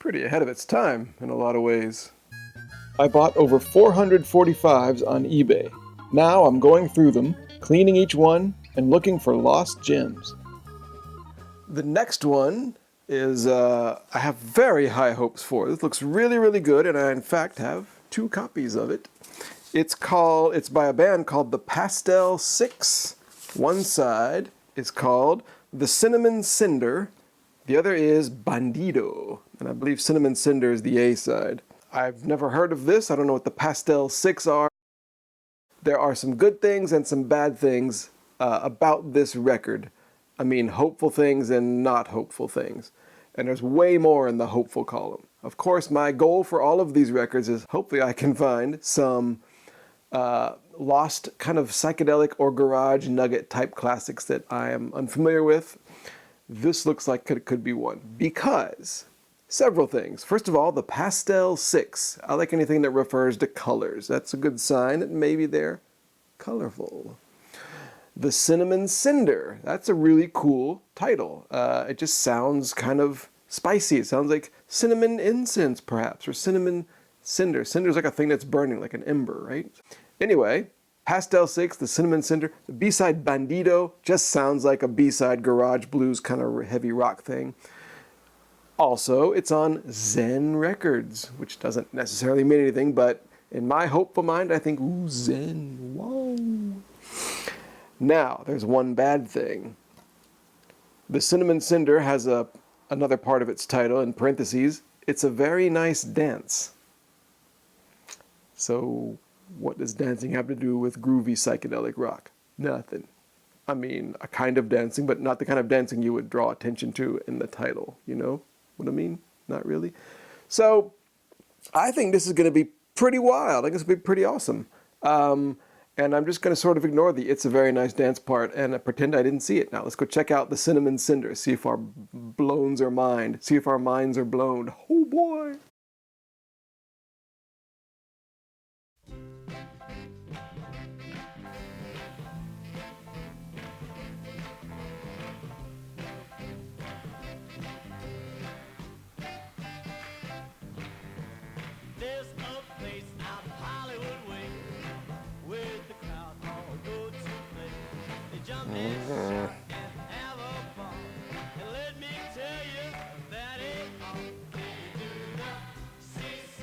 Pretty ahead of its time in a lot of ways. I bought over 445s on eBay. Now I'm going through them, cleaning each one, and looking for lost gems. The next one is I have very high hopes for. This looks really, really good, and I in fact have 2 copies of it. It's by a band called the Pastel Six. One side is called the Cinnamon Cinder. The other is Bandido, and I believe Cinnamon Cinder is the A side. I've never heard of this. I don't know what the Pastel Six are. There are some good things and some bad things about this record. I mean, hopeful things and not hopeful things. And there's way more in the hopeful column. Of course, my goal for all of these records is hopefully I can find some lost kind of psychedelic or garage nugget type classics that I am unfamiliar with. This looks like it could be one. Because several things. First of all, the Pastel Six. I like anything that refers to colors. That's a good sign that maybe they're colorful. The Cinnamon Cinder. That's a really cool title. It just sounds kind of spicy. It sounds like cinnamon incense, perhaps, or cinnamon cinder. Cinder's like a thing that's burning, like an ember, right? Anyway, Pastel Six, the Cinnamon Cinder. The B-side Bandido just sounds like a B-side garage blues kind of heavy rock thing. Also, it's on Zen Records, which doesn't necessarily mean anything, but in my hopeful mind, I think, ooh, Zen, whoa. Now, there's one bad thing. The Cinnamon Cinder has another part of its title, in parentheses, it's a very nice dance. So, what does dancing have to do with groovy psychedelic rock? Nothing. I mean, a kind of dancing, but not the kind of dancing you would draw attention to in the title, you know what I mean? Not really. So, I think this is going to be pretty wild. I think it's going to be pretty awesome. And I'm just going to sort of ignore the "it's a very nice dance" part and pretend I didn't see it. Now let's go check out the Cinnamon Cinder, see if our minds are blown. Oh boy! There's a place out Hollywood way where the crowd all go to play. They jump in, shout, and have a ball. And let me tell you, that ain't all. They do the CC,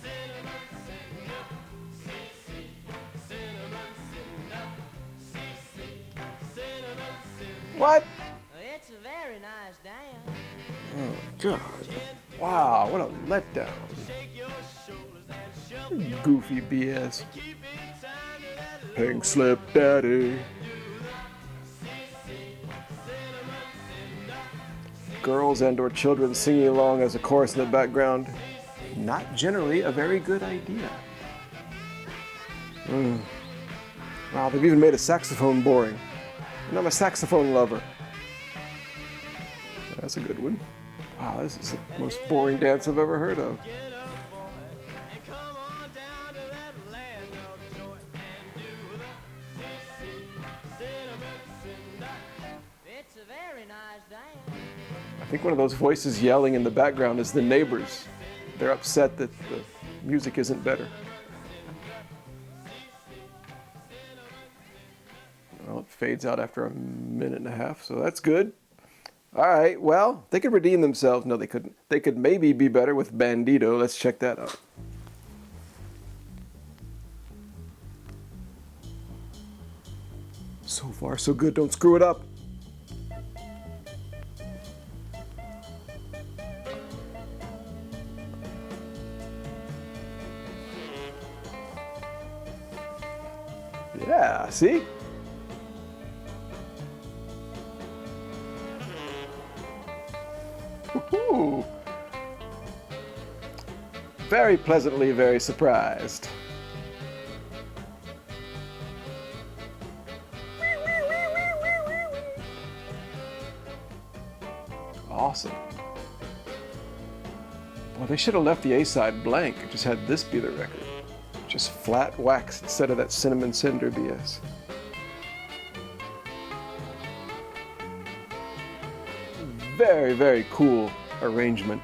Cinnamon Cinder, CC, Cinnamon Cinder, CC, Cinnamon Cinder. What? It's a very nice dance. Oh God! Wow, what a letdown! Goofy BS. Pink Slip Daddy. Girls and or children singing along as a chorus in the background. Not generally a very good idea. Wow, they've even made a saxophone boring. And I'm a saxophone lover. That's a good one. Wow, this is the most boring dance I've ever heard of. It's a very nice dance. I think one of those voices yelling in the background is the neighbors. They're upset that the music isn't better. Well, it fades out after a minute and a half, so that's good. All right, well, they could redeem themselves. No, they couldn't. They could maybe be better with Bandido. Let's check that out. So far, so good. Don't screw it up. Yeah, see? Woohoo! Very pleasantly, very surprised. Awesome. Well, they should have left the A-side blank and just had this be the record. Just flat wax instead of that Cinnamon Cinder BS. Very, very cool arrangement.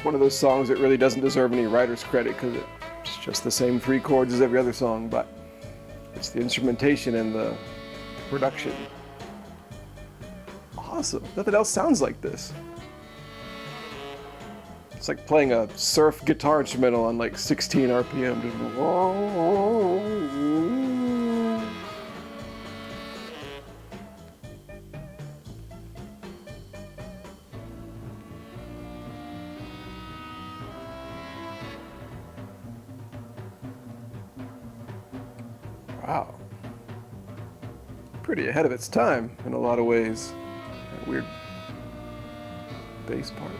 one of those songs that really doesn't deserve any writer's credit because it's just the same 3 chords as every other song, but it's the instrumentation and the production. Awesome. Nothing else sounds like this. It's like playing a surf guitar instrumental on like 16 RPM. Wow. Pretty ahead of its time in a lot of ways. That weird bass part.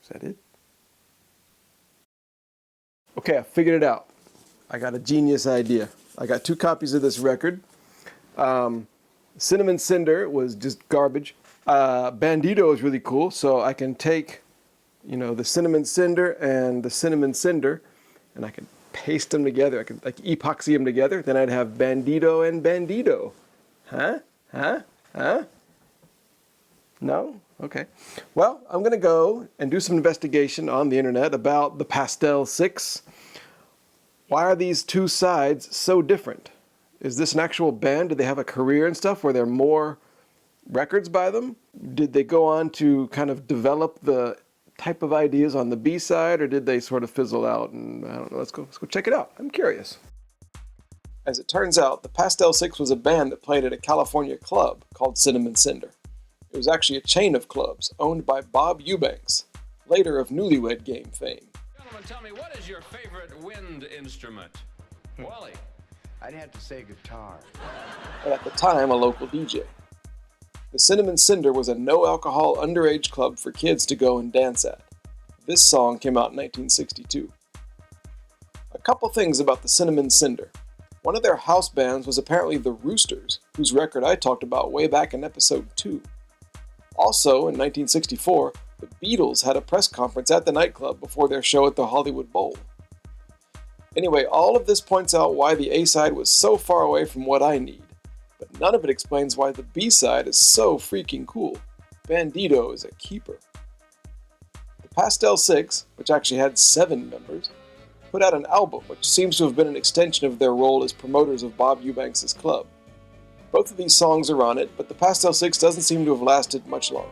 Is that it? Okay, I figured it out. I got a genius idea. I got 2 copies of this record. Cinnamon Cinder was just garbage. Bandido is really cool, so I can take, the Cinnamon Cinder and the Cinnamon Cinder, and I can paste them together. I can like epoxy them together. Then I'd have Bandido and Bandido. Huh? No? Okay. Well, I'm going to go and do some investigation on the internet about the Pastel Six. Why are these 2 sides so different? Is this an actual band? Did they have a career and stuff? Were there more records by them? Did they go on to kind of develop the type of ideas on the B side, or did they sort of fizzle out? And I don't know. Let's go check it out. I'm curious. As it turns out, the Pastel Six was a band that played at a California club called Cinnamon Cinder. It was actually a chain of clubs owned by Bob Eubanks, later of Newlywed Game fame. Gentlemen, tell me, what is your favorite wind instrument? Wally? I'd have to say guitar. And at the time, a local DJ. The Cinnamon Cinder was a no-alcohol underage club for kids to go and dance at. This song came out in 1962. A couple things about the Cinnamon Cinder. One of their house bands was apparently the Roosters, whose record I talked about way back in episode 2. Also, in 1964, the Beatles had a press conference at the nightclub before their show at the Hollywood Bowl. Anyway, all of this points out why the A-side was so far away from what I need, but none of it explains why the B-side is so freaking cool. Bandido is a keeper. The Pastel Six, which actually had 7 members, put out an album which seems to have been an extension of their role as promoters of Bob Eubanks' club. Both of these songs are on it, but the Pastel Six doesn't seem to have lasted much longer.